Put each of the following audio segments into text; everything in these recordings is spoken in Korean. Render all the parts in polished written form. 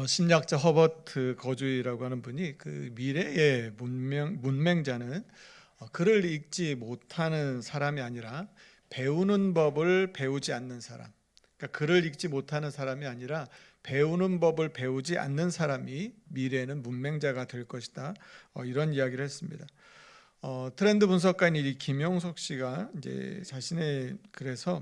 심리학자 허버트 거주이라고 하는 분이 그 미래의 문맹자는 글을 읽지 못하는 사람이 아니라 배우는 법을 배우지 않는 사람, 그러니까 글을 읽지 못하는 사람이 아니라 배우는 법을 배우지 않는 사람이 미래에는 문맹자가 될 것이다, 이런 이야기를 했습니다. 트렌드 분석가인 이 김용석 씨가 이제 자신의 글에서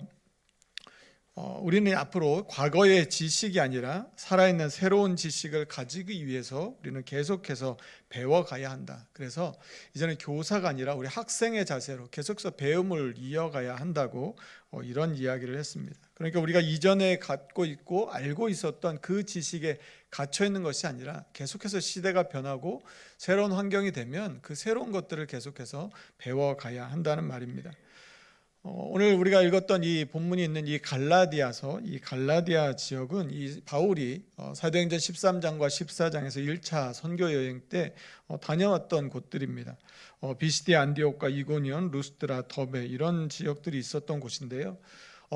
우리는 앞으로 과거의 지식이 아니라 살아있는 새로운 지식을 가지기 위해서 우리는 계속해서 배워가야 한다. 그래서 이제는 교사가 아니라 우리 학생의 자세로 계속해서 배움을 이어가야 한다고 이런 이야기를 했습니다. 그러니까 우리가 이전에 갖고 있고 알고 있었던 그 지식에 갇혀 있는 것이 아니라 계속해서 시대가 변하고 새로운 환경이 되면 그 새로운 것들을 계속해서 배워가야 한다는 말입니다. 오늘 우리가 읽었던 이 본문이 있는 이 갈라디아서, 이 갈라디아 지역은 이 바울이 사도행전 13장과 14장에서 1차 선교 여행 때 다녀왔던 곳들입니다. 비시디, 안디옥과 이고니온, 루스드라, 더베 이런 지역들이 있었던 곳인데요.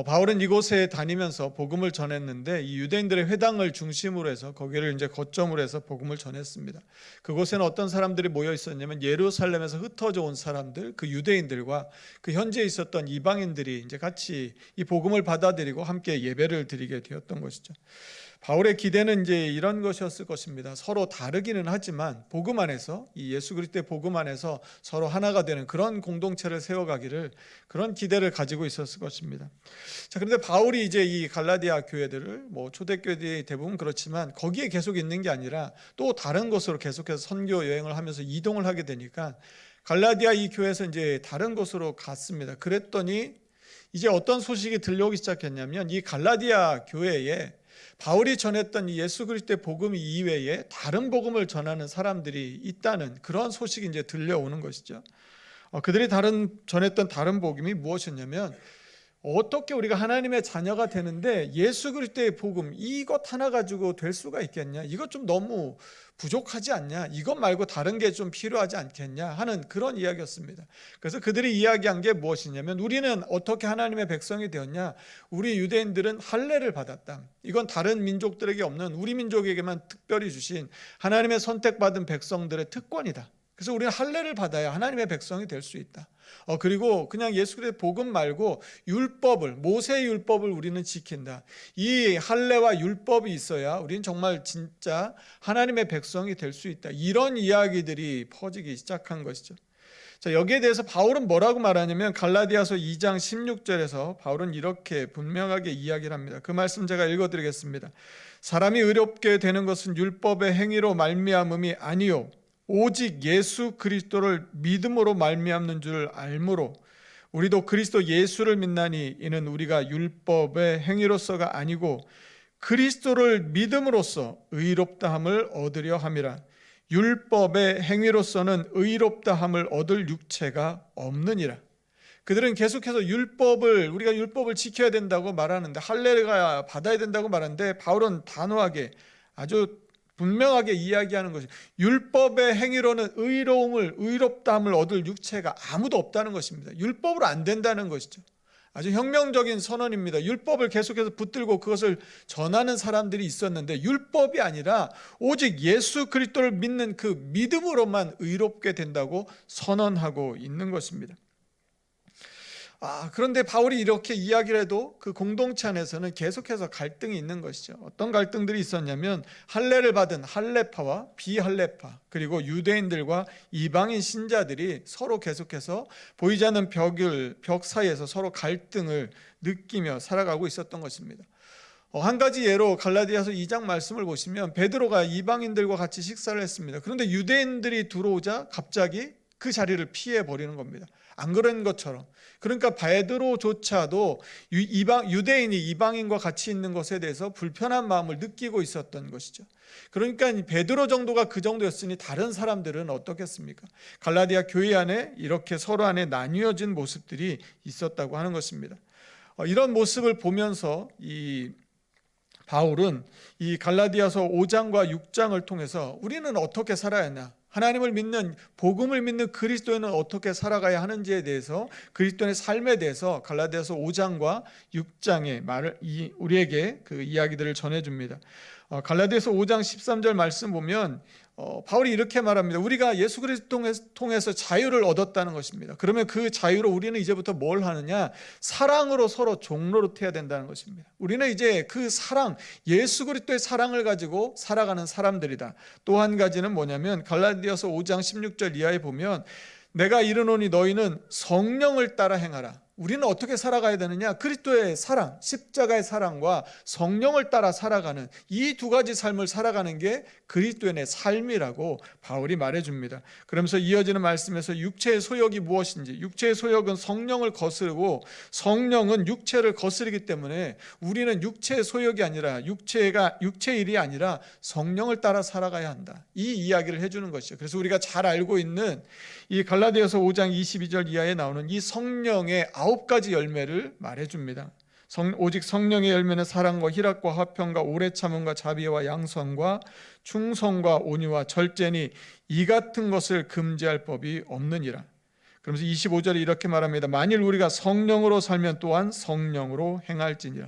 바울은 이곳에 다니면서 복음을 전했는데 이 유대인들의 회당을 중심으로 해서 거기를 이제 거점으로 해서 복음을 전했습니다. 그곳에는 어떤 사람들이 모여 있었냐면 예루살렘에서 흩어져 온 사람들, 그 유대인들과 그 현지에 있었던 이방인들이 이제 같이 이 복음을 받아들이고 함께 예배를 드리게 되었던 것이죠. 바울의 기대는 이제 이런 것이었을 것입니다. 서로 다르기는 하지만 복음 안에서, 이 예수 그리스도의 복음 안에서 서로 하나가 되는 그런 공동체를 세워가기를, 그런 기대를 가지고 있었을 것입니다. 자, 그런데 바울이 이제 이 갈라디아 교회들을, 초대교회들이 대부분 그렇지만 거기에 계속 있는 게 아니라 또 다른 곳으로 계속해서 선교 여행을 하면서 이동을 하게 되니까 갈라디아 이 교회에서 이제 다른 곳으로 갔습니다. 그랬더니 이제 어떤 소식이 들려오기 시작했냐면 이 갈라디아 교회에 바울이 전했던 예수 그리스도의 복음 이외에 다른 복음을 전하는 사람들이 있다는 그런 소식이 이제 들려오는 것이죠. 그들이 전했던 다른 복음이 무엇이었냐면, 어떻게 우리가 하나님의 자녀가 되는데 예수 그리스도의 복음 이것 하나 가지고 될 수가 있겠냐? 이것 좀 너무 부족하지 않냐? 이것 말고 다른 게 좀 필요하지 않겠냐? 하는 그런 이야기였습니다. 그래서 그들이 이야기한 게 무엇이냐면, 우리는 어떻게 하나님의 백성이 되었냐? 우리 유대인들은 할례를 받았다. 이건 다른 민족들에게 없는, 우리 민족에게만 특별히 주신 하나님의 선택받은 백성들의 특권이다. 그래서 우리는 할례를 받아야 하나님의 백성이 될 수 있다. 그리고 그냥 예수 그리스도의 복음 말고 율법을, 모세의 율법을 우리는 지킨다. 이 할례와 율법이 있어야 우리는 정말 진짜 하나님의 백성이 될 수 있다. 이런 이야기들이 퍼지기 시작한 것이죠. 자, 여기에 대해서 바울은 뭐라고 말하냐면 갈라디아서 2장 16절에서 바울은 이렇게 분명하게 이야기를 합니다. 그 말씀 제가 읽어드리겠습니다. 사람이 의롭게 되는 것은 율법의 행위로 말미암음이 아니요 오직 예수 그리스도를 믿음으로 말미암는 줄 알므로 우리도 그리스도 예수를 믿나니 이는 우리가 율법의 행위로서가 아니고 그리스도를 믿음으로써 의롭다함을 얻으려 함이라. 율법의 행위로서는 의롭다함을 얻을 육체가 없느니라. 그들은 계속해서 우리가 율법을 지켜야 된다고 말하는데, 할례가 받아야 된다고 말하는데, 바울은 단호하게 아주 분명하게 이야기하는 것이, 율법의 행위로는 의롭다함을 얻을 육체가 아무도 없다는 것입니다. 율법으로 안 된다는 것이죠. 아주 혁명적인 선언입니다. 율법을 계속해서 붙들고 그것을 전하는 사람들이 있었는데, 율법이 아니라 오직 예수 그리스도를 믿는 그 믿음으로만 의롭게 된다고 선언하고 있는 것입니다. 그런데 바울이 이렇게 이야기를 해도 그 공동체 안에서는 계속해서 갈등이 있는 것이죠. 어떤 갈등들이 있었냐면, 할례를 받은 할례파와 비할례파, 그리고 유대인들과 이방인 신자들이 서로 계속해서 보이지 않는 벽 사이에서 서로 갈등을 느끼며 살아가고 있었던 것입니다. 한 가지 예로 갈라디아서 2장 말씀을 보시면, 베드로가 이방인들과 같이 식사를 했습니다. 그런데 유대인들이 들어오자 갑자기 그 자리를 피해 버리는 겁니다. 안 그런 것처럼. 그러니까 베드로조차도 유대인이 이방인과 같이 있는 것에 대해서 불편한 마음을 느끼고 있었던 것이죠. 그러니까 베드로 정도가 그 정도였으니 다른 사람들은 어떻겠습니까? 갈라디아 교회 안에 이렇게 서로 안에 나뉘어진 모습들이 있었다고 하는 것입니다. 이런 모습을 보면서 이 바울은 이 갈라디아서 5장과 6장을 통해서 우리는 어떻게 살아야 하나, 하나님을 믿는, 복음을 믿는 그리스도인은 어떻게 살아가야 하는지에 대해서, 그리스도인의 삶에 대해서 갈라디아서 5장과 6장의 우리에게 그 이야기들을 전해줍니다. 갈라디아서 5장 13절 말씀 보면 바울이 이렇게 말합니다. 우리가 예수 그리스도를 통해서 자유를 얻었다는 것입니다. 그러면 그 자유로 우리는 이제부터 뭘 하느냐? 사랑으로 서로 종노릇해야 된다는 것입니다. 우리는 이제 그 사랑, 예수 그리스도의 사랑을 가지고 살아가는 사람들이다. 또 한 가지는 뭐냐면 갈라디아서 5장 16절 이하에 보면 내가 이르노니 너희는 성령을 따라 행하라. 우리는 어떻게 살아가야 되느냐? 그리스도의 사랑, 십자가의 사랑과 성령을 따라 살아가는 이 두 가지 삶을 살아가는 게 그리스도의 삶이라고 바울이 말해줍니다. 그러면서 이어지는 말씀에서 육체의 소욕이 무엇인지, 육체의 소욕은 성령을 거스르고 성령은 육체를 거스르기 때문에 우리는 육체의 소욕이 아니라 육체의 일이 아니라 성령을 따라 살아가야 한다. 이 이야기를 해주는 것이죠. 그래서 우리가 잘 알고 있는 이 갈라디아서 5장 22절 이하에 나오는 이 성령의 9가지 열매를 말해줍니다. 오직 성령의 열매는 사랑과 희락과 화평과 오래 참음과 자비와 양선과 충성과 온유와 절제니 이 같은 것을 금지할 법이 없느니라. 그러면서 25절에 이렇게 말합니다. 만일 우리가 성령으로 살면 또한 성령으로 행할지니라.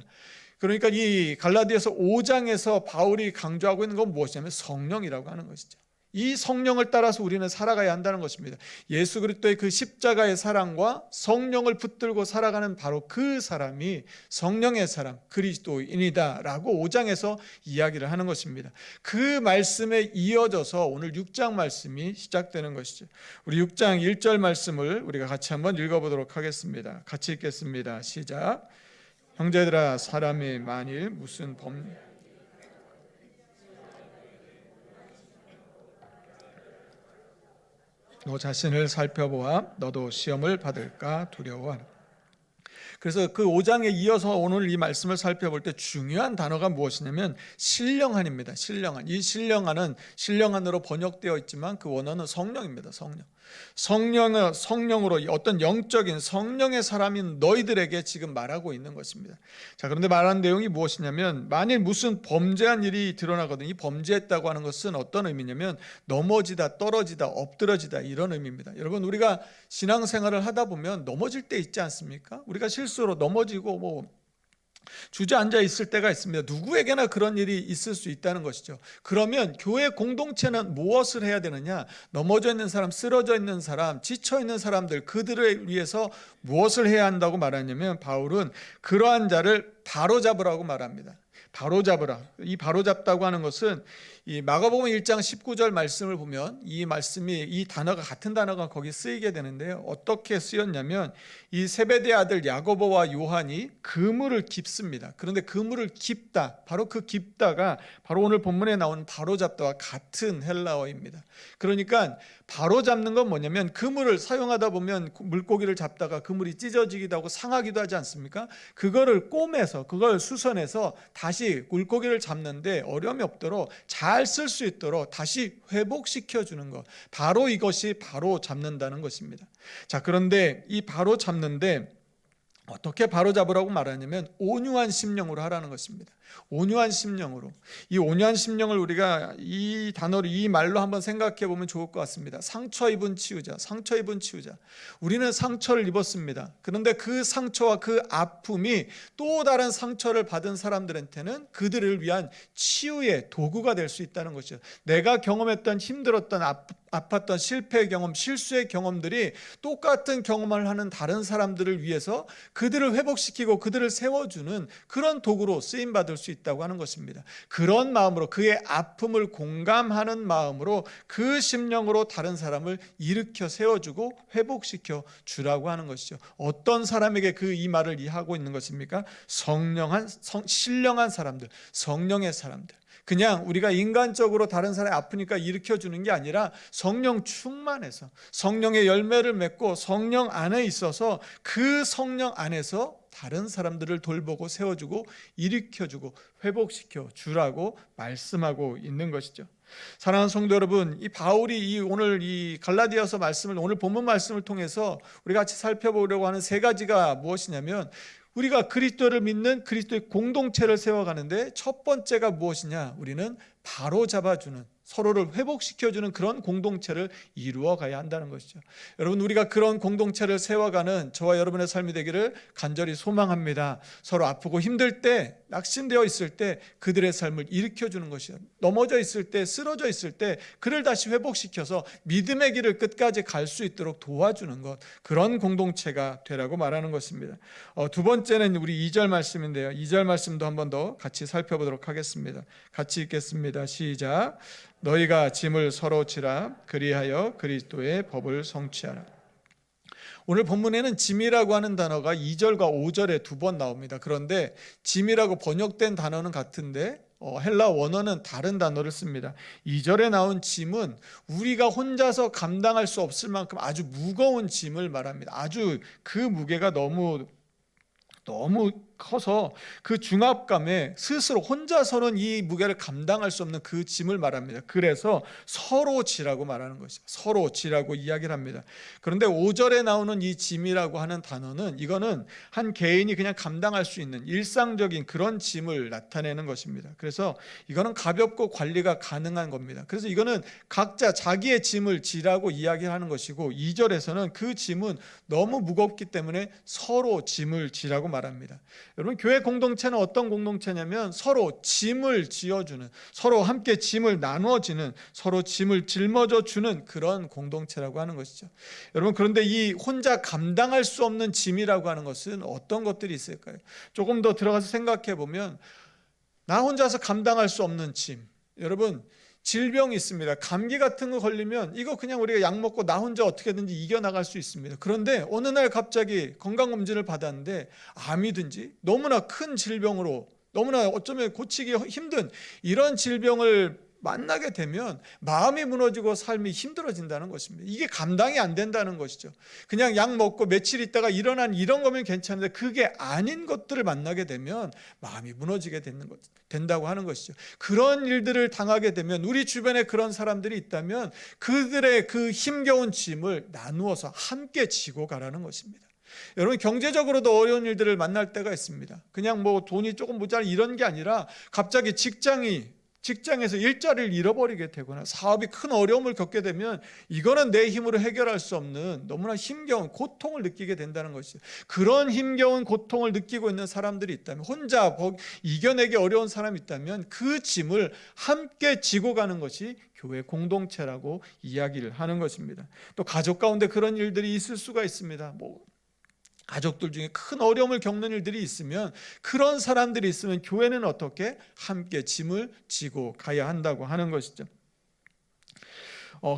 그러니까 이 갈라디아서 5장에서 바울이 강조하고 있는 건 무엇이냐면 성령이라고 하는 것이죠. 이 성령을 따라서 우리는 살아가야 한다는 것입니다. 예수 그리스도의 그 십자가의 사랑과 성령을 붙들고 살아가는 바로 그 사람이 성령의 사람, 그리스도인이다라고 5장에서 이야기를 하는 것입니다. 그 말씀에 이어져서 오늘 6장 말씀이 시작되는 것이죠. 우리 6장 1절 말씀을 우리가 같이 한번 읽어보도록 하겠습니다. 같이 읽겠습니다. 시작. 형제들아, 사람이 만일 무슨 너 자신을 살펴보아 너도 시험을 받을까 두려워하라. 그래서 그 5장에 이어서 오늘 이 말씀을 살펴볼 때 중요한 단어가 무엇이냐면 신령한입니다. 신령한. 이 신령한으로 번역되어 있지만 그 원어는 성령입니다. 성령으로 어떤 영적인 성령의 사람인 너희들에게 지금 말하고 있는 것입니다. 자, 그런데 말하는 내용이 무엇이냐면 만일 무슨 범죄한 일이 드러나거든요. 이 범죄했다고 하는 것은 어떤 의미냐면 넘어지다, 떨어지다, 엎드러지다 이런 의미입니다. 여러분, 우리가 신앙생활을 하다 보면 넘어질 때 있지 않습니까? 우리가 실수로 넘어지고 주저앉아 있을 때가 있습니다. 누구에게나 그런 일이 있을 수 있다는 것이죠. 그러면 교회 공동체는 무엇을 해야 되느냐? 넘어져 있는 사람, 쓰러져 있는 사람, 지쳐 있는 사람들, 그들을 위해서 무엇을 해야 한다고 말하냐면 바울은 그러한 자를 바로잡으라고 말합니다. 바로잡으라. 이 바로잡다고 하는 것은 이 마가복음 1장 19절 말씀을 보면 이 단어가 같은 단어가 거기 쓰이게 되는데요. 어떻게 쓰였냐면 이 세베대 아들 야고보와 요한이 그물을 깁습니다. 그런데 그물을 깁다, 바로 그 깁다가 바로 오늘 본문에 나온 바로잡다와 같은 헬라어입니다. 그러니까 바로잡는 건 뭐냐면 그물을 사용하다 보면 물고기를 잡다가 그물이 찢어지기도 하고 상하기도 하지 않습니까? 그거를 꼬매서 그걸 수선해서 다시 물고기를 잡는데 어려움이 없도록 잘 쓸 수 있도록 다시 회복시켜 주는 것, 바로 이것이 바로 잡는다는 것입니다. 자, 그런데 이 바로 잡는데 어떻게 바로 잡으라고 말하냐면 온유한 심령으로 하라는 것입니다. 온유한 심령으로. 이 온유한 심령을 우리가 이 단어로, 이 말로 한번 생각해 보면 좋을 것 같습니다. 상처 입은 치유자. 우리는 상처를 입었습니다. 그런데 그 상처와 그 아픔이 또 다른 상처를 받은 사람들한테는 그들을 위한 치유의 도구가 될 수 있다는 것이죠. 내가 경험했던 힘들었던 아팠던 실패의 경험, 실수의 경험들이 똑같은 경험을 하는 다른 사람들을 위해서 그들을 회복시키고 그들을 세워주는 그런 도구로 쓰임받을 수 있다고 하는 것입니다. 그런 마음으로, 그의 아픔을 공감하는 마음으로 그 심령으로 다른 사람을 일으켜 세워주고 회복시켜 주라고 하는 것이죠. 어떤 사람에게 이 말을 하고 있는 것입니까? 신령한 사람들, 성령의 사람들. 그냥 우리가 인간적으로 다른 사람이 아프니까 일으켜주는 게 아니라 성령 충만해서 성령의 열매를 맺고 성령 안에 있어서 그 성령 안에서 다른 사람들을 돌보고 세워주고 일으켜주고 회복시켜 주라고 말씀하고 있는 것이죠. 사랑하는 성도 여러분, 이 바울이 오늘 이 갈라디아서 말씀을, 오늘 본문 말씀을 통해서 우리가 같이 살펴보려고 하는 세 가지가 무엇이냐면, 우리가 그리스도를 믿는 그리스도의 공동체를 세워가는데 첫 번째가 무엇이냐? 우리는 바로 잡아주는 서로를 회복시켜주는 그런 공동체를 이루어가야 한다는 것이죠. 여러분, 우리가 그런 공동체를 세워가는 저와 여러분의 삶이 되기를 간절히 소망합니다. 서로 아프고 힘들 때, 낙심되어 있을 때 그들의 삶을 일으켜주는 것이요, 넘어져 있을 때, 쓰러져 있을 때 그를 다시 회복시켜서 믿음의 길을 끝까지 갈 수 있도록 도와주는 것, 그런 공동체가 되라고 말하는 것입니다. 두 번째는 우리 2절 말씀인데요, 2절 말씀도 한 번 더 같이 살펴보도록 하겠습니다. 같이 읽겠습니다. 시작. 너희가 짐을 서로 지라, 그리하여 그리스도의 법을 성취하라. 오늘 본문에는 짐이라고 하는 단어가 2절과 5절에 2번 나옵니다. 그런데 짐이라고 번역된 단어는 같은데 헬라 원어는 다른 단어를 씁니다. 2절에 나온 짐은 우리가 혼자서 감당할 수 없을 만큼 아주 무거운 짐을 말합니다. 아주 그 무게가 너무 커서 그 중압감에 스스로 혼자서는 이 무게를 감당할 수 없는 그 짐을 말합니다. 그래서 서로 지라고 말하는 것이죠. 서로 지라고 이야기를 합니다. 그런데 5절에 나오는 이 짐이라고 하는 단어는, 이거는 한 개인이 그냥 감당할 수 있는 일상적인 그런 짐을 나타내는 것입니다. 그래서 이거는 가볍고 관리가 가능한 겁니다. 그래서 이거는 각자 자기의 짐을 지라고 이야기하는 것이고, 2절에서는 그 짐은 너무 무겁기 때문에 서로 짐을 지라고 말합니다. 여러분, 교회 공동체는 어떤 공동체냐면 서로 짐을 지어주는, 서로 함께 짐을 나누어지는, 서로 짐을 짊어져 주는 그런 공동체라고 하는 것이죠. 여러분, 그런데 이 혼자 감당할 수 없는 짐이라고 하는 것은 어떤 것들이 있을까요? 조금 더 들어가서 생각해 보면, 나 혼자서 감당할 수 없는 짐, 여러분, 질병이 있습니다. 감기 같은 거 걸리면 이거 그냥 우리가 약 먹고 나 혼자 어떻게든지 이겨나갈 수 있습니다. 그런데 어느 날 갑자기 건강검진을 받았는데 암이든지 너무나 큰 질병으로, 너무나 어쩌면 고치기 힘든 이런 질병을 만나게 되면 마음이 무너지고 삶이 힘들어진다는 것입니다. 이게 감당이 안 된다는 것이죠. 그냥 약 먹고 며칠 있다가 일어난 이런 거면 괜찮은데 그게 아닌 것들을 만나게 되면 마음이 무너지게 된다고 하는 것이죠. 그런 일들을 당하게 되면, 우리 주변에 그런 사람들이 있다면 그들의 그 힘겨운 짐을 나누어서 함께 지고 가라는 것입니다. 여러분, 경제적으로도 어려운 일들을 만날 때가 있습니다. 그냥 뭐 돈이 조금 모자라 이런 게 아니라 갑자기 직장에서 일자리를 잃어버리게 되거나 사업이 큰 어려움을 겪게 되면 이거는 내 힘으로 해결할 수 없는 너무나 힘겨운 고통을 느끼게 된다는 것이죠. 그런 힘겨운 고통을 느끼고 있는 사람들이 있다면, 혼자 이겨내기 어려운 사람이 있다면 그 짐을 함께 지고 가는 것이 교회 공동체라고 이야기를 하는 것입니다. 또 가족 가운데 그런 일들이 있을 수가 있습니다. 가족들 중에 큰 어려움을 겪는 일들이 있으면, 그런 사람들이 있으면 교회는 어떻게 함께 짐을 지고 가야 한다고 하는 것이죠.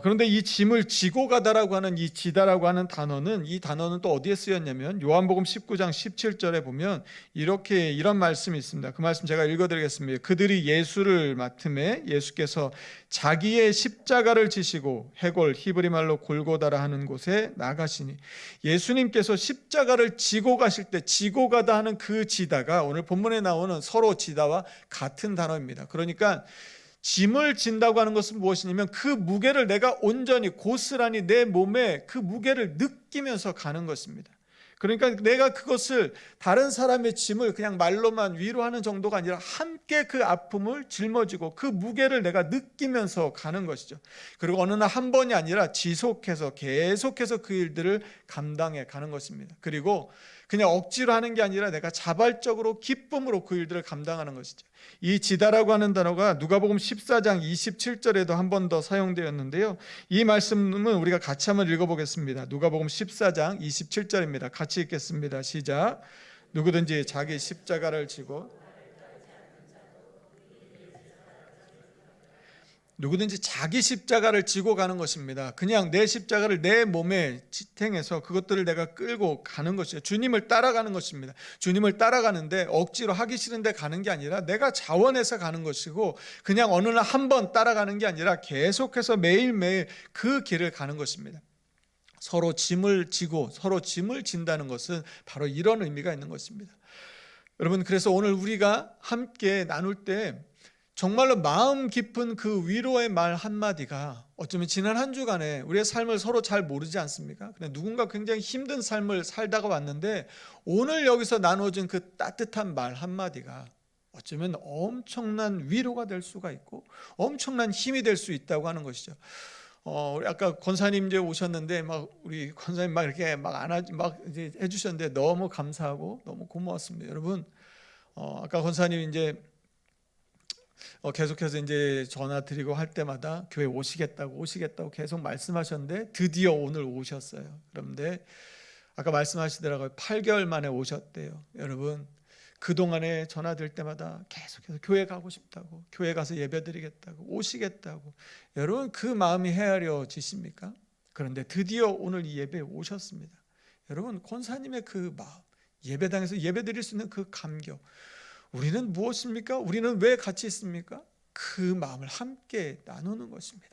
그런데 이 짐을 지고 가다라고 하는, 이 지다라고 하는 단어는, 이 단어는 또 어디에 쓰였냐면 요한복음 19장 17절에 보면 이런 말씀이 있습니다. 그 말씀 제가 읽어드리겠습니다. 그들이 예수를 맡음에 예수께서 자기의 십자가를 지시고 해골, 히브리 말로 골고다라 하는 곳에 나가시니, 예수님께서 십자가를 지고 가실 때 지고 가다 하는 그 지다가 오늘 본문에 나오는 서로 지다와 같은 단어입니다. 그러니까 짐을 진다고 하는 것은 무엇이냐면 그 무게를 내가 온전히 고스란히 내 몸에 그 무게를 느끼면서 가는 것입니다. 그러니까 내가 그것을, 다른 사람의 짐을 그냥 말로만 위로하는 정도가 아니라 함께 그 아픔을 짊어지고 그 무게를 내가 느끼면서 가는 것이죠. 그리고 어느 날 한 번이 아니라 지속해서 계속해서 그 일들을 감당해 가는 것입니다. 그리고 그냥 억지로 하는 게 아니라 내가 자발적으로 기쁨으로 그 일들을 감당하는 것이죠. 이 지다라고 하는 단어가 누가복음 14장 27절에도 한 번 더 사용되었는데요, 이 말씀은 우리가 같이 한번 읽어보겠습니다. 누가복음 14장 27절입니다. 같이 읽겠습니다. 시작. 누구든지 자기 십자가를 지고, 누구든지 자기 십자가를 지고 가는 것입니다. 그냥 내 십자가를 내 몸에 지탱해서 그것들을 내가 끌고 가는 것이죠. 주님을 따라가는 것입니다. 주님을 따라가는데 억지로 하기 싫은데 가는 게 아니라 내가 자원해서 가는 것이고, 그냥 어느 날 한 번 따라가는 게 아니라 계속해서 매일매일 그 길을 가는 것입니다. 서로 짐을 지고 서로 짐을 진다는 것은 바로 이런 의미가 있는 것입니다. 여러분, 그래서 오늘 우리가 함께 나눌 때 정말로 마음 깊은 그 위로의 말 한마디가, 어쩌면 지난 한 주간에 우리의 삶을 서로 잘 모르지 않습니까? 그냥 누군가 굉장히 힘든 삶을 살다가 왔는데 오늘 여기서 나눠진 그 따뜻한 말 한마디가 어쩌면 엄청난 위로가 될 수가 있고 엄청난 힘이 될 수 있다고 하는 것이죠. 우리 아까 권사님 이제 오셨는데 막 우리 권사님 막 이렇게 막 안아주 막 이제 해주셨는데 너무 감사하고 너무 고마웠습니다. 여러분, 아까 권사님 이제 계속해서 이제 전화 드리고 할 때마다 교회 오시겠다고 계속 말씀하셨는데 드디어 오늘 오셨어요. 그런데 아까 말씀하시더라고요. 8개월 만에 오셨대요. 여러분, 그동안에 전화 드릴 때마다 계속해서 교회 가고 싶다고, 교회 가서 예배 드리겠다고, 오시겠다고. 여러분, 그 마음이 헤아려지십니까? 그런데 드디어 오늘 이 예배에 오셨습니다. 여러분, 권사님의 그 마음, 예배당에서 예배 드릴 수 있는 그 감격, 우리는 무엇입니까? 우리는 왜 같이 있습니까? 그 마음을 함께 나누는 것입니다.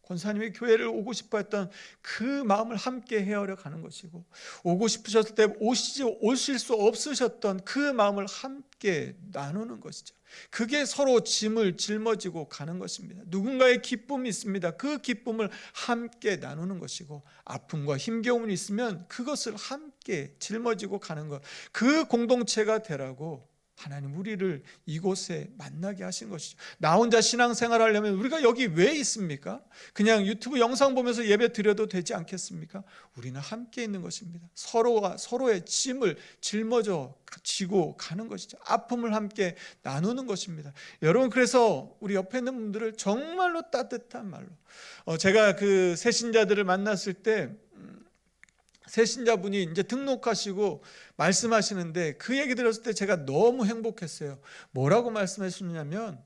권사님이 교회를 오고 싶어 했던 그 마음을 함께 헤아려 가는 것이고, 오고 싶으셨을 때 오실 수 없으셨던 그 마음을 함께 나누는 것이죠. 그게 서로 짐을 짊어지고 가는 것입니다. 누군가의 기쁨이 있습니다. 그 기쁨을 함께 나누는 것이고, 아픔과 힘겨움이 있으면 그것을 함께 짊어지고 가는 것, 그 공동체가 되라고 하나님 우리를 이곳에 만나게 하신 것이죠. 나 혼자 신앙생활 하려면 우리가 여기 왜 있습니까? 그냥 유튜브 영상 보면서 예배 드려도 되지 않겠습니까? 우리는 함께 있는 것입니다. 서로가 서로의 짐을 짊어져 지고 가는 것이죠. 아픔을 함께 나누는 것입니다. 여러분, 그래서 우리 옆에 있는 분들을 정말로 따뜻한 말로, 제가 그 새신자들을 만났을 때 새신자분이 이제 등록하시고 말씀하시는데 그 얘기 들었을 때 제가 너무 행복했어요. 뭐라고 말씀하셨냐면,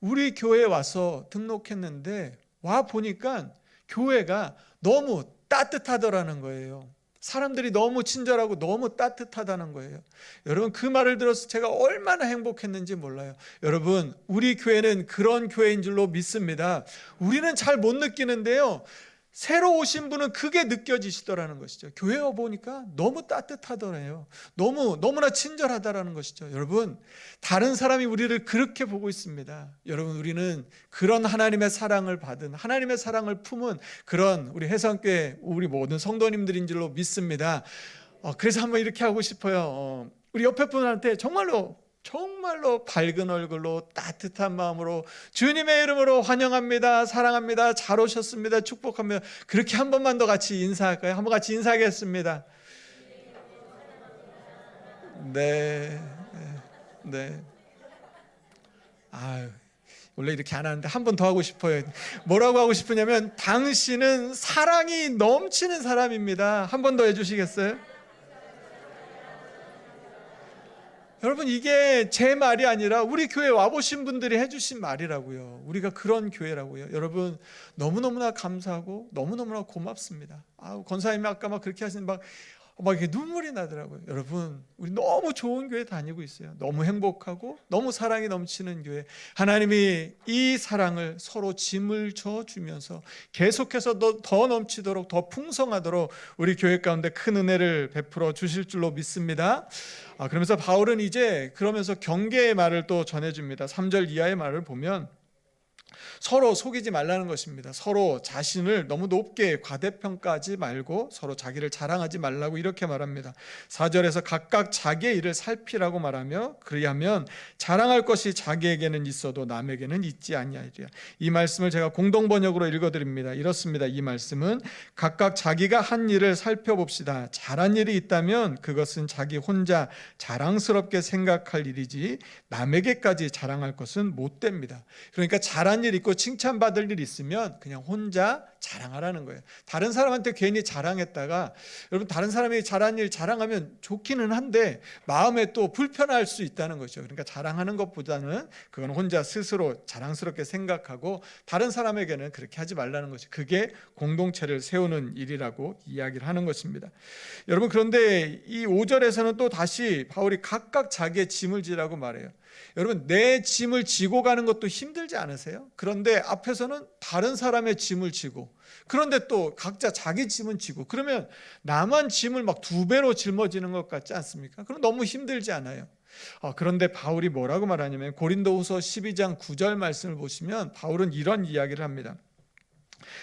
우리 교회에 와서 등록했는데 와 보니까 교회가 너무 따뜻하더라는 거예요. 사람들이 너무 친절하고 너무 따뜻하다는 거예요. 여러분, 그 말을 들어서 제가 얼마나 행복했는지 몰라요. 여러분, 우리 교회는 그런 교회인 줄로 믿습니다. 우리는 잘 못 느끼는데요, 새로 오신 분은 그게 느껴지시더라는 것이죠. 교회 와 보니까 너무 따뜻하더래요. 너무나 친절하다라는 것이죠. 여러분, 다른 사람이 우리를 그렇게 보고 있습니다. 여러분, 우리는 그런 하나님의 사랑을 받은, 하나님의 사랑을 품은 그런 우리 해성교회 우리 모든 성도님들인 줄로 믿습니다. 그래서 한번 이렇게 하고 싶어요. 우리 옆에 분한테 정말로 밝은 얼굴로 따뜻한 마음으로 주님의 이름으로 환영합니다, 사랑합니다, 잘 오셨습니다, 축복합니다, 그렇게 한 번만 더 같이 인사할까요? 한번 같이 인사하겠습니다. 네. 원래 이렇게 안 하는데 한 번 더 하고 싶어요. 뭐라고 하고 싶으냐면, 당신은 사랑이 넘치는 사람입니다. 한 번 더 해주시겠어요? 여러분, 이게 제 말이 아니라 우리 교회 와보신 분들이 해주신 말이라고요. 우리가 그런 교회라고요. 여러분, 너무너무나 감사하고 너무너무나 고맙습니다. 권사님이 아까 막 그렇게 하시는 막 이렇게 눈물이 나더라고요. 여러분, 우리 너무 좋은 교회 다니고 있어요. 너무 행복하고 너무 사랑이 넘치는 교회. 하나님이 이 사랑을 서로 짐을 져주면서 계속해서 더 넘치도록, 더 풍성하도록 우리 교회 가운데 큰 은혜를 베풀어 주실 줄로 믿습니다. 그러면서 바울은 이제 그러면서 경계의 말을 또 전해줍니다. 3절 이하의 말을 보면 서로 속이지 말라는 것입니다. 서로 자신을 너무 높게 과대평가하지 말고 서로 자기를 자랑하지 말라고 이렇게 말합니다. 4절에서 각각 자기의 일을 살피라고 말하며, 그리하면 자랑할 것이 자기에게는 있어도 남에게는 있지 아니하리라. 이 말씀을 제가 공동 번역으로 읽어드립니다. 이렇습니다. 이 말씀은 각각 자기가 한 일을 살펴봅시다. 잘한 일이 있다면 그것은 자기 혼자 자랑스럽게 생각할 일이지 남에게까지 자랑할 것은 못 됩니다. 그러니까 잘한 일 있고 칭찬받을 일 있으면 그냥 혼자 자랑하라는 거예요. 다른 사람한테 괜히 자랑했다가, 여러분, 다른 사람이 잘한 일 자랑하면 좋기는 한데 마음에 또 불편할 수 있다는 거죠. 그러니까 자랑하는 것보다는 그건 혼자 스스로 자랑스럽게 생각하고 다른 사람에게는 그렇게 하지 말라는 것이, 그게 공동체를 세우는 일이라고 이야기를 하는 것입니다. 여러분, 그런데 이 5절에서는 또 다시 바울이 각각 자기의 짐을 지라고 말해요. 여러분, 내 짐을 지고 가는 것도 힘들지 않으세요? 그런데 앞에서는 다른 사람의 짐을 지고, 그런데 또 각자 자기 짐은 지고, 그러면 나만 짐을 막 2배로 짊어지는 것 같지 않습니까? 그럼 너무 힘들지 않아요? 그런데 바울이 뭐라고 말하냐면, 고린도후서 12장 9절 말씀을 보시면 바울은 이런 이야기를 합니다.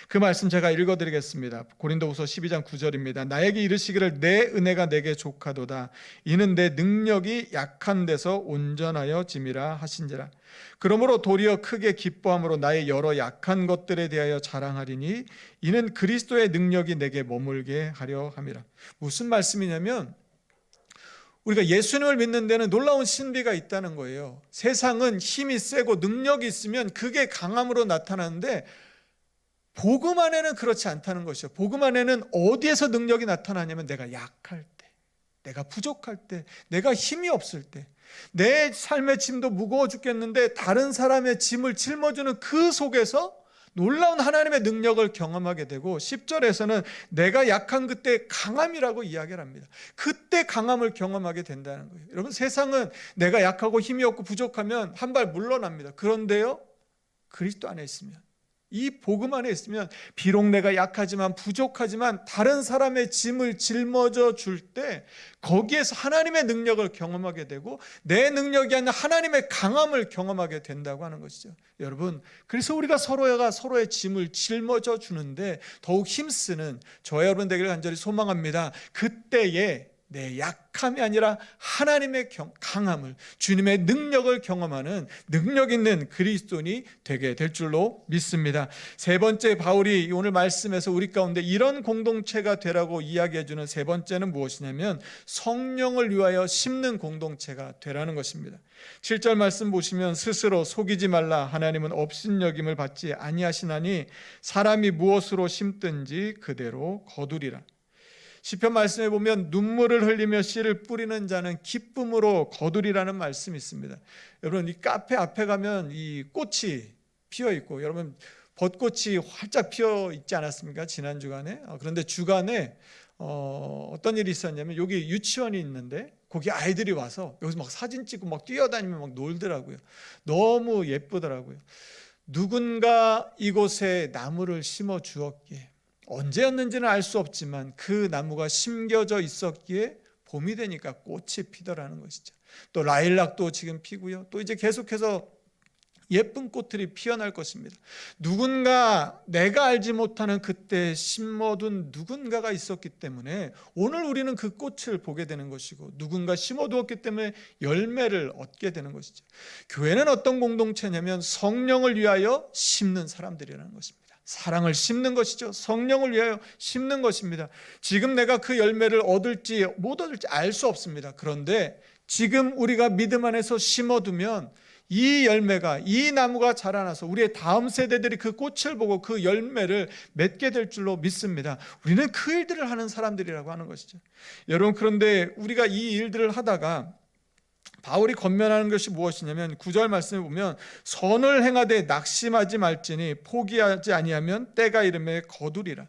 그 말씀 제가 읽어드리겠습니다. 고린도후서 12장 9절입니다. 나에게 이르시기를 내 은혜가 내게 족하도다. 이는 내 능력이 약한 데서 온전하여 짐이라 하신지라. 그러므로 도리어 크게 기뻐함으로 나의 여러 약한 것들에 대하여 자랑하리니 이는 그리스도의 능력이 내게 머물게 하려 함이라. 무슨 말씀이냐면 우리가 예수님을 믿는 데는 놀라운 신비가 있다는 거예요. 세상은 힘이 세고 능력이 있으면 그게 강함으로 나타나는데 복음 안에는 그렇지 않다는 것이죠. 복음 안에는 어디에서 능력이 나타나냐면 내가 약할 때, 내가 부족할 때, 내가 힘이 없을 때, 내 삶의 짐도 무거워 죽겠는데 다른 사람의 짐을 짊어주는 그 속에서 놀라운 하나님의 능력을 경험하게 되고 10절에서는 내가 약한 그때 강함이라고 이야기를 합니다. 그때 강함을 경험하게 된다는 거예요. 여러분, 세상은 내가 약하고 힘이 없고 부족하면 한 발 물러납니다. 그런데요, 그리스도 안에 있으면, 이 복음 안에 있으면 비록 내가 약하지만 부족하지만 다른 사람의 짐을 짊어져 줄 때 거기에서 하나님의 능력을 경험하게 되고 내 능력이 아니라 하나님의 강함을 경험하게 된다고 하는 것이죠. 여러분, 그래서 우리가 서로가 서로의 짐을 짊어져 주는데 더욱 힘쓰는 저와 여러분 되기를 간절히 소망합니다. 그때에 내 약함이 아니라 하나님의 강함을, 주님의 능력을 경험하는 능력 있는 그리스도인이 되게 될 줄로 믿습니다. 세 번째, 바울이 오늘 말씀에서 우리 가운데 이런 공동체가 되라고 이야기해 주는 세 번째는 무엇이냐면 성령을 위하여 심는 공동체가 되라는 것입니다. 7절 말씀 보시면 스스로 속이지 말라. 하나님은 업신여김을 받지 아니하시나니 사람이 무엇으로 심든지 그대로 거두리라. 시편 말씀에 보면 눈물을 흘리며 씨를 뿌리는 자는 기쁨으로 거두리라는 말씀이 있습니다. 여러분, 이 카페 앞에 가면 이 꽃이 피어 있고, 여러분 벚꽃이 활짝 피어 있지 않았습니까? 지난 주간에. 그런데 주간에 어떤 일이 있었냐면 여기 유치원이 있는데 거기 아이들이 와서 여기서 막 사진 찍고 막 뛰어다니며 막 놀더라고요. 너무 예쁘더라고요. 누군가 이곳에 나무를 심어 주었기에, 언제였는지는 알 수 없지만 그 나무가 심겨져 있었기에 봄이 되니까 꽃이 피더라는 것이죠. 또 라일락도 지금 피고요. 또 이제 계속해서 예쁜 꽃들이 피어날 것입니다. 누군가 내가 알지 못하는 그때 심어둔 누군가가 있었기 때문에 오늘 우리는 그 꽃을 보게 되는 것이고, 누군가 심어두었기 때문에 열매를 얻게 되는 것이죠. 교회는 어떤 공동체냐면 성령을 위하여 심는 사람들이라는 것입니다. 사랑을 심는 것이죠. 성령을 위하여 심는 것입니다. 지금 내가 그 열매를 얻을지 못 얻을지 알 수 없습니다. 그런데 지금 우리가 믿음 안에서 심어두면 이 열매가, 이 나무가 자라나서 우리의 다음 세대들이 그 꽃을 보고 그 열매를 맺게 될 줄로 믿습니다. 우리는 그 일들을 하는 사람들이라고 하는 것이죠. 여러분, 그런데 우리가 이 일들을 하다가 바울이 권면하는 것이 무엇이냐면 9절 말씀에 보면 선을 행하되 낙심하지 말지니 포기하지 아니하면 때가 이르매 거두리라.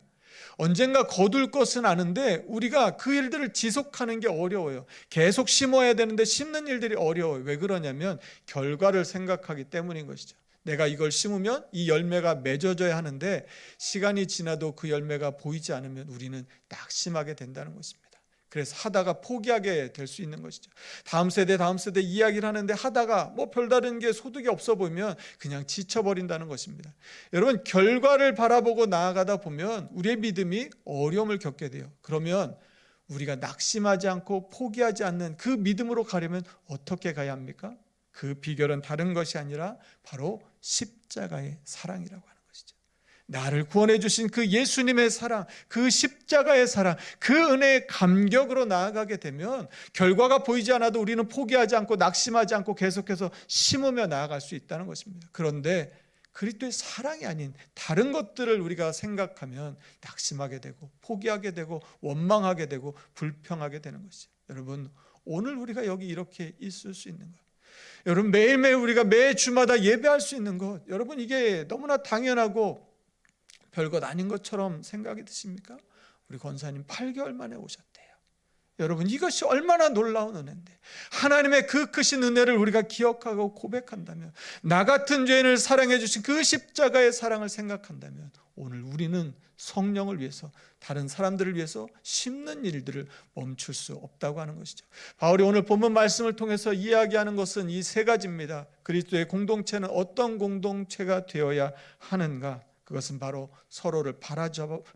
언젠가 거둘 것은 아는데 우리가 그 일들을 지속하는 게 어려워요. 계속 심어야 되는데 심는 일들이 어려워요. 왜 그러냐면 결과를 생각하기 때문인 것이죠. 내가 이걸 심으면 이 열매가 맺어져야 하는데 시간이 지나도 그 열매가 보이지 않으면 우리는 낙심하게 된다는 것입니다. 그래서 하다가 포기하게 될 수 있는 것이죠. 다음 세대 이야기를 하는데 하다가 뭐 별다른 게 소득이 없어 보이면 그냥 지쳐버린다는 것입니다. 여러분, 결과를 바라보고 나아가다 보면 우리의 믿음이 어려움을 겪게 돼요. 그러면 우리가 낙심하지 않고 포기하지 않는 그 믿음으로 가려면 어떻게 가야 합니까? 그 비결은 다른 것이 아니라 바로 십자가의 사랑이라고 하는 것이죠. 나를 구원해 주신 그 예수님의 사랑, 그 십자가의 사랑, 그 은혜의 감격으로 나아가게 되면 결과가 보이지 않아도 우리는 포기하지 않고 낙심하지 않고 계속해서 심으며 나아갈 수 있다는 것입니다. 그런데 그리스도의 사랑이 아닌 다른 것들을 우리가 생각하면 낙심하게 되고 포기하게 되고 원망하게 되고 불평하게 되는 것이죠. 여러분, 오늘 우리가 여기 이렇게 있을 수 있는 것, 여러분 매일매일 우리가 매 주마다 예배할 수 있는 것, 여러분 이게 너무나 당연하고 별것 아닌 것처럼 생각이 드십니까? 우리 권사님 8개월 만에 오셨대요. 여러분, 이것이 얼마나 놀라운 은혜인데, 하나님의 그 크신 은혜를 우리가 기억하고 고백한다면, 나 같은 죄인을 사랑해 주신 그 십자가의 사랑을 생각한다면 오늘 우리는 성령을 위해서, 다른 사람들을 위해서 심는 일들을 멈출 수 없다고 하는 것이죠. 바울이 오늘 본문 말씀을 통해서 이야기하는 것은 이 세 가지입니다. 그리스도의 공동체는 어떤 공동체가 되어야 하는가? 그것은 바로 서로를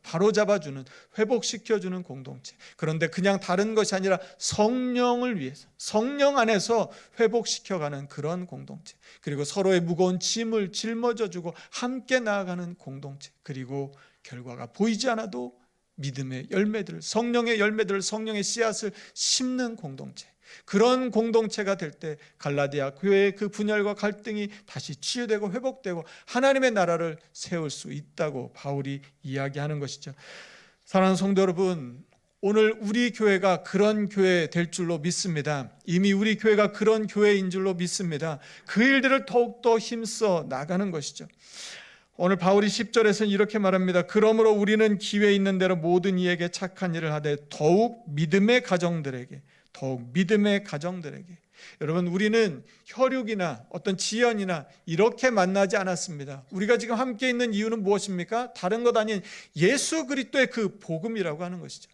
바로잡아주는, 회복시켜주는 공동체. 그런데 그냥 다른 것이 아니라 성령을 위해서, 성령 안에서 회복시켜가는 그런 공동체. 그리고 서로의 무거운 짐을 짊어져주고 함께 나아가는 공동체. 그리고 결과가 보이지 않아도 믿음의 열매들, 성령의 열매들, 성령의 씨앗을 심는 공동체. 그런 공동체가 될 때 갈라디아 교회의 그 분열과 갈등이 다시 치유되고 회복되고 하나님의 나라를 세울 수 있다고 바울이 이야기하는 것이죠. 사랑하는 성도 여러분, 오늘 우리 교회가 그런 교회 될 줄로 믿습니다. 이미 우리 교회가 그런 교회인 줄로 믿습니다. 그 일들을 더욱더 힘써 나가는 것이죠. 오늘 바울이 10절에서는 이렇게 말합니다. 그러므로 우리는 기회 있는 대로 모든 이에게 착한 일을 하되 더욱 믿음의 가정들에게, 여러분, 우리는 혈육이나 어떤 지연이나 이렇게 만나지 않았습니다. 우리가 지금 함께 있는 이유는 무엇입니까? 다른 것 아닌 예수 그리스도의 그 복음이라고 하는 것이죠.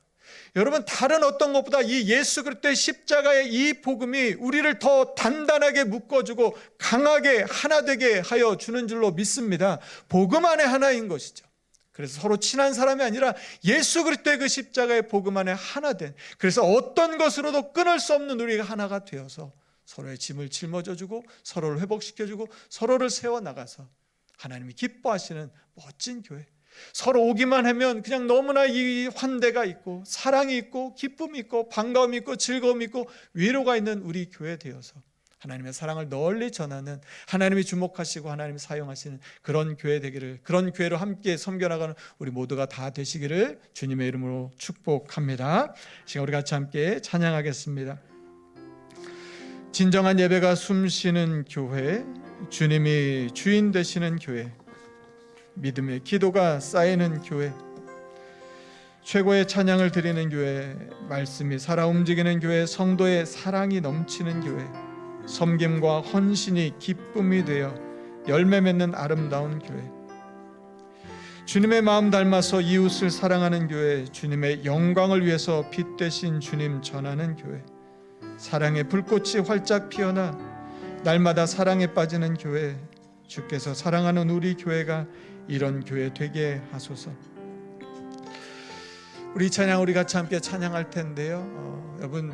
여러분, 다른 어떤 것보다 이 예수 그리스도의 십자가의 이 복음이 우리를 더 단단하게 묶어주고 강하게 하나 되게 하여 주는 줄로 믿습니다. 복음 안에 하나인 것이죠. 그래서 서로 친한 사람이 아니라 예수 그리스도의 그 십자가의 복음 안에 하나 된, 그래서 어떤 것으로도 끊을 수 없는 우리가 하나가 되어서 서로의 짐을 짊어져주고 서로를 회복시켜주고 서로를 세워나가서 하나님이 기뻐하시는 멋진 교회. 서로 오기만 하면 그냥 너무나 이 환대가 있고 사랑이 있고 기쁨이 있고 반가움이 있고 즐거움이 있고 위로가 있는 우리 교회 되어서 하나님의 사랑을 널리 전하는, 하나님이 주목하시고 하나님이 사용하시는 그런 교회 되기를, 그런 교회로 함께 섬겨나가는 우리 모두가 다 되시기를 주님의 이름으로 축복합니다. 지금 우리 같이 함께 찬양하겠습니다. 진정한 예배가 숨쉬는 교회, 주님이 주인 되시는 교회, 믿음의 기도가 쌓이는 교회, 최고의 찬양을 드리는 교회, 말씀이 살아 움직이는 교회, 성도의 사랑이 넘치는 교회, 섬김과 헌신이 기쁨이 되어 열매 맺는 아름다운 교회, 주님의 마음 닮아서 이웃을 사랑하는 교회, 주님의 영광을 위해서 빛 되신 주님 전하는 교회, 사랑의 불꽃이 활짝 피어나 날마다 사랑에 빠지는 교회, 주께서 사랑하는 우리 교회가 이런 교회 되게 하소서. 우리 찬양 우리 같이 함께 찬양할 텐데요. 여러분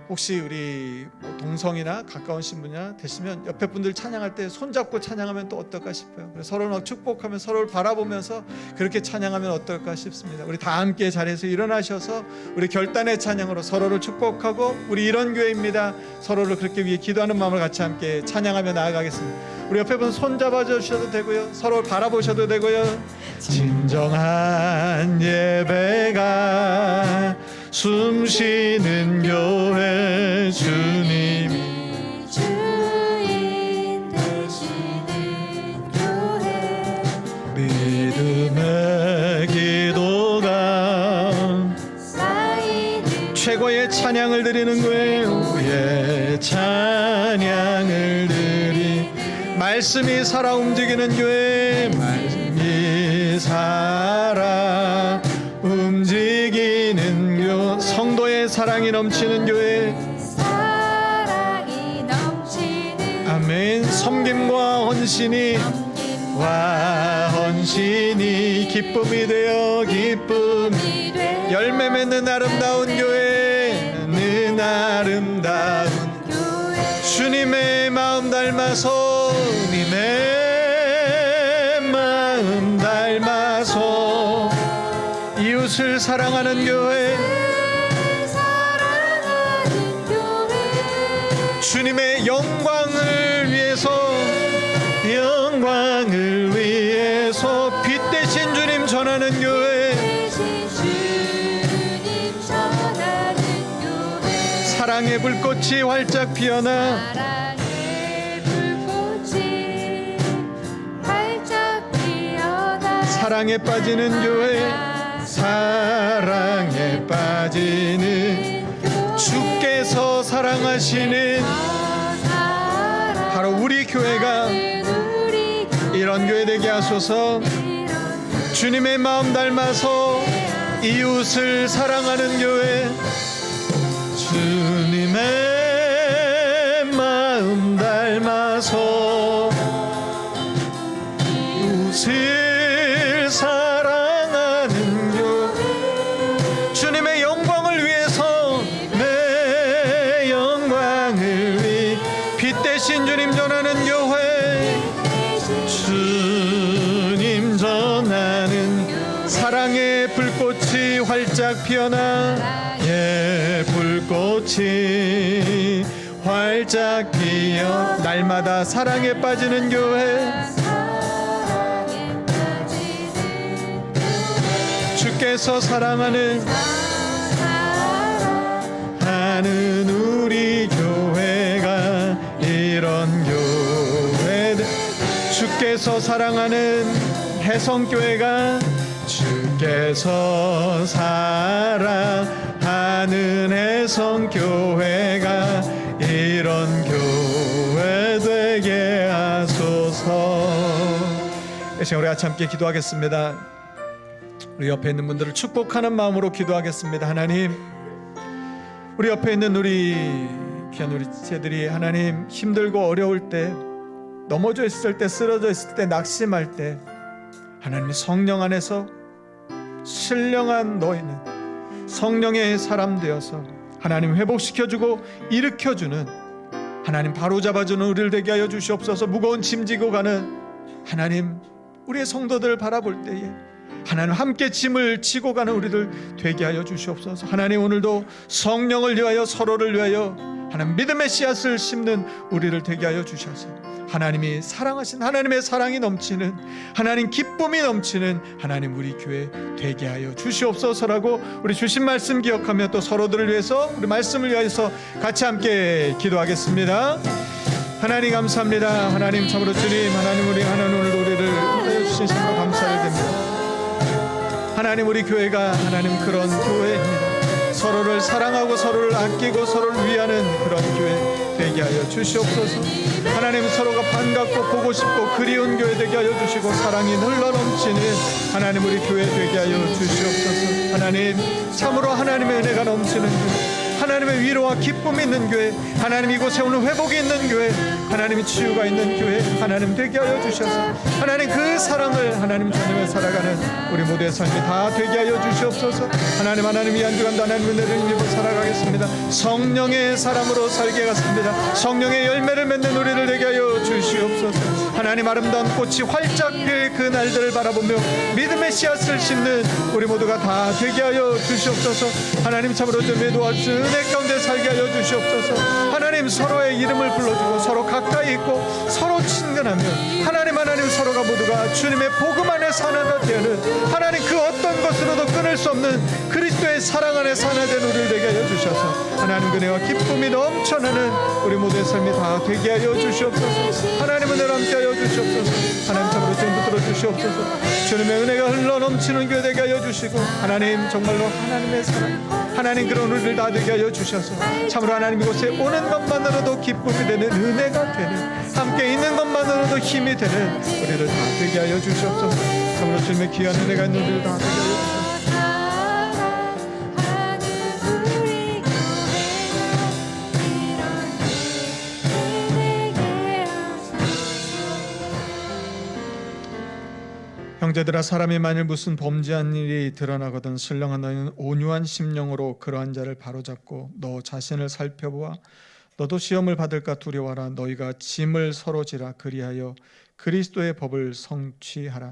혹시 우리 동성이나 가까운 신부냐 되시면 옆에 분들 찬양할 때 손잡고 찬양하면 또 어떨까 싶어요. 서로를 막 축복하며 서로를 바라보면서 그렇게 찬양하면 어떨까 싶습니다. 우리 다 함께 자리에서 일어나셔서 우리 결단의 찬양으로 서로를 축복하고, 우리 이런 교회입니다, 서로를 그렇게 위해 기도하는 마음을 같이 함께 찬양하며 나아가겠습니다. 우리 옆에 분 손 잡아주셔도 되고요, 서로를 바라보셔도 되고요. 진정한 예배가 숨쉬는 교회, 주님이 주인 되시는 교회, 믿음의 기도가 쌓이는 최고의 찬양을 드리는 교회, 우리의 찬양을 드리, 말씀이 살아 움직이는 교회, 말씀이 살아 움직이는 교회, 성도의 사랑이 넘치는 교회, 사랑이 넘치는 아멘. 섬김과 헌신이 기쁨이 되어 기쁨이 열매 맺는 아름다운 교회는 아름다운 교회, 주님의 마음 닮아서, 주님의 마음 닮아서 이웃을 사랑하는 교회, 사랑하는 교회, 주님의 영광을 위해서 빛 대신 주님 전하는 교회, 대신 주님 전하는 교회, 사랑의 불꽃이 활짝 피어나 사랑의 불꽃이 활짝 피어나 사랑에 빠지는 교회, 사랑에 빠지는 주께서 사랑하시는 바로 우리 교회가 이런 교회 되게 하소서. 주님의 마음 닮아서 이웃을 사랑하는 교회, 주님의 마음 닮아서 이웃을 주님을 사랑하는 교회, 주님의 영광을 위해서 내 영광을 위해 빛 대신 주님 전하는 교회, 주님 전하는 사랑의 불꽃이 활짝 피어나, 예, 불꽃이 활짝 피어 날마다 사랑에 빠지는 교회, 주께서 사랑하는 우리 교회가 이런 교회, 주께서 사랑하는 해성교회가, 주께서 사랑하는 해성교회가 이런 교회 되게 하소서. 이 시간 우리 같이 함께 기도하겠습니다. 우리 옆에 있는 분들을 축복하는 마음으로 기도하겠습니다. 하나님, 우리 옆에 있는 우리 귀한 우리 지체들이 하나님 힘들고 어려울 때, 넘어져 있을 때, 쓰러져 있을 때, 낙심할 때 하나님 성령 안에서 신령한 너희는 성령의 사람 되어서 하나님 회복시켜주고 일으켜주는, 하나님 바로잡아주는 우리를 되게 하여 주시옵소서. 무거운 짐 지고 가는 하나님 우리의 성도들을 바라볼 때에 하나님 함께 짐을 지고 가는 우리들 되게 하여 주시옵소서. 하나님 오늘도 성령을 위하여 서로를 위하여 하나님 믿음의 씨앗을 심는 우리를 되게 하여 주셔서 하나님이 사랑하신 하나님의 사랑이 넘치는, 하나님 기쁨이 넘치는 하나님 우리 교회 되게 하여 주시옵소서라고 우리 주신 말씀 기억하며 또 서로들을 위해서 우리 말씀을 위해서 같이 함께 기도하겠습니다. 하나님 감사합니다. 하나님 참으로 주님, 하나님 우리 하나님 오늘도 우리를 하여 주신 신으로 감사를 드립니다. 하나님 우리 교회가 하나님 그런 교회입니다. 서로를 사랑하고 서로를 아끼고 서로를 위하는 그런 교회 되게 하여 주시옵소서. 하나님 서로가 반갑고 보고 싶고 그리운 교회 되게 하여 주시고 사랑이 흘러넘치는 하나님 우리 교회 되게 하여 주시옵소서. 하나님 참으로 하나님의 은혜가 넘치는 교회, 하나님의 위로와 기쁨이 있는 교회, 하나님 이곳에 오늘 회복이 있는 교회, 하나님의 치유가 있는 교회 하나님 되게 하여 주셔서 하나님 그 사랑을 하나님 전하며 살아가는 우리 모두의 삶이 다 되게 하여 주시옵소서. 하나님 이 한 주간도 하나님 은혜를 입고 살아가겠습니다. 성령의 사람으로 살게 하겠습니다. 성령의 열매를 맺는 우리를 되게 하여 주시옵소서. 하나님 아름다운 꽃이 활짝 필 그 날들을 바라보며 믿음의 씨앗을 심는 우리 모두가 다 되게 하여 주시옵소서. 하나님 참으로 좀 도와주시는 은혜 가운데 살게 하여 주시옵소서. 하나님 서로의 이름을 불러주고 서로 가까이 있고 서로 친근하며 하나님 서로가 모두가 주님의 복음 안에 사나가 되는 하나님 그 어떤 것으로도 끊을 수 없는 그리스도의 사랑 안에 사나 된 우리를 되게 하여 주셔서 하나님 은혜와 기쁨이 넘쳐나는 우리 모두의 삶이 다 되게 하여 주시옵소서. 하나님 은혜를 함께 하여 주시옵소서. 하나님 참으로 좀 붙들어 주시옵소서. 주님의 은혜가 흘러 넘치는 교회 되게 하여 주시고 하나님 정말로 하나님의 사랑, 하나님 그런 우리를 다 되게 하여 주셔서 참으로 하나님 이곳에 오는 것만으로도 기쁨이 되는, 은혜가 되는, 함께 있는 것만으로도 힘이 되는 우리를 다 되게 하여 주시옵소서. 참으로 주님의 귀한 은혜가 있는 우리를 다 되게 하여 주시옵소서. 형제들아, 사람이 만일 무슨 범죄한 일이 드러나거든 신령한 너희는 온유한 심령으로 그러한 자를 바로잡고 너 자신을 살펴보아 너도 시험을 받을까 두려워하라. 너희가 짐을 서로 지라. 그리하여 그리스도의 법을 성취하라.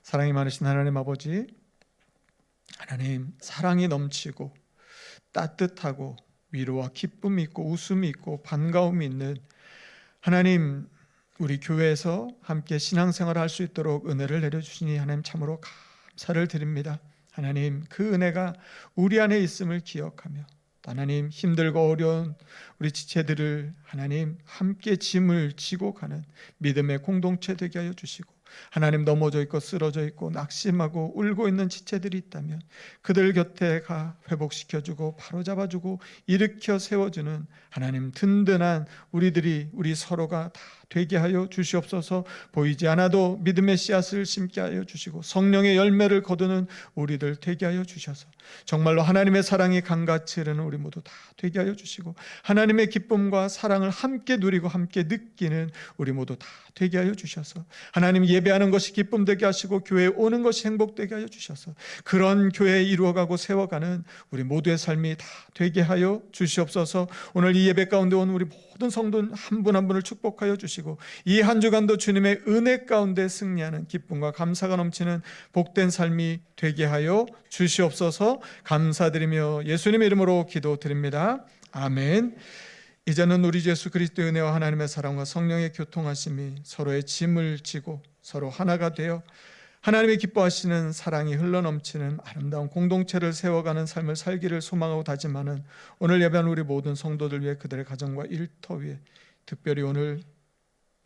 사랑이 많으신 하나님 아버지, 하나님 사랑이 넘치고 따뜻하고 위로와 기쁨이 있고 웃음이 있고 반가움이 있는 하나님, 우리 교회에서 함께 신앙생활을 할 수 있도록 은혜를 내려주시니 하나님 참으로 감사를 드립니다. 하나님 그 은혜가 우리 안에 있음을 기억하며 하나님 힘들고 어려운 우리 지체들을 하나님 함께 짐을 지고 가는 믿음의 공동체 되게 하여 주시고, 하나님 넘어져 있고 쓰러져 있고 낙심하고 울고 있는 지체들이 있다면 그들 곁에 가 회복시켜주고 바로잡아주고 일으켜 세워주는 하나님 든든한 우리 서로가 다 되게 하여 주시옵소서. 보이지 않아도 믿음의 씨앗을 심게 하여 주시고 성령의 열매를 거두는 우리들 되게 하여 주셔서 정말로 하나님의 사랑이 강같이 흐르는 우리 모두 다 되게 하여 주시고 하나님의 기쁨과 사랑을 함께 누리고 함께 느끼는 우리 모두 다 되게 하여 주셔서 하나님 예배하는 것이 기쁨 되게 하시고 교회에 오는 것이 행복 되게 하여 주셔서 그런 교회 이루어가고 세워가는 우리 모두의 삶이 다 되게 하여 주시옵소서. 오늘 이 예배 가운데 온 우리 모든 성도 한 분 한 분을 축복하여 주시고 이 한 주간도 주님의 은혜 가운데 승리하는 기쁨과 감사가 넘치는 복된 삶이 되게 하여 주시옵소서. 감사드리며 예수님의 이름으로 기도드립니다. 아멘. 이제는 우리 주 예수 그리스도의 은혜와 하나님의 사랑과 성령의 교통하심이 서로의 짐을 지고 서로 하나가 되어 하나님의 기뻐하시는 사랑이 흘러넘치는 아름다운 공동체를 세워가는 삶을 살기를 소망하고 다짐하는 오늘 예배한 우리 모든 성도들 위해 그들의 가정과 일터 위에 특별히 오늘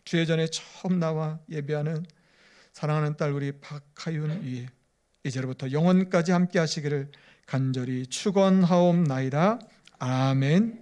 주예전에 처음 나와 예배하는 사랑하는 딸 우리 박하윤 위에 이제로부터 영원까지 함께 하시기를 간절히 축원하옵나이다. 아멘.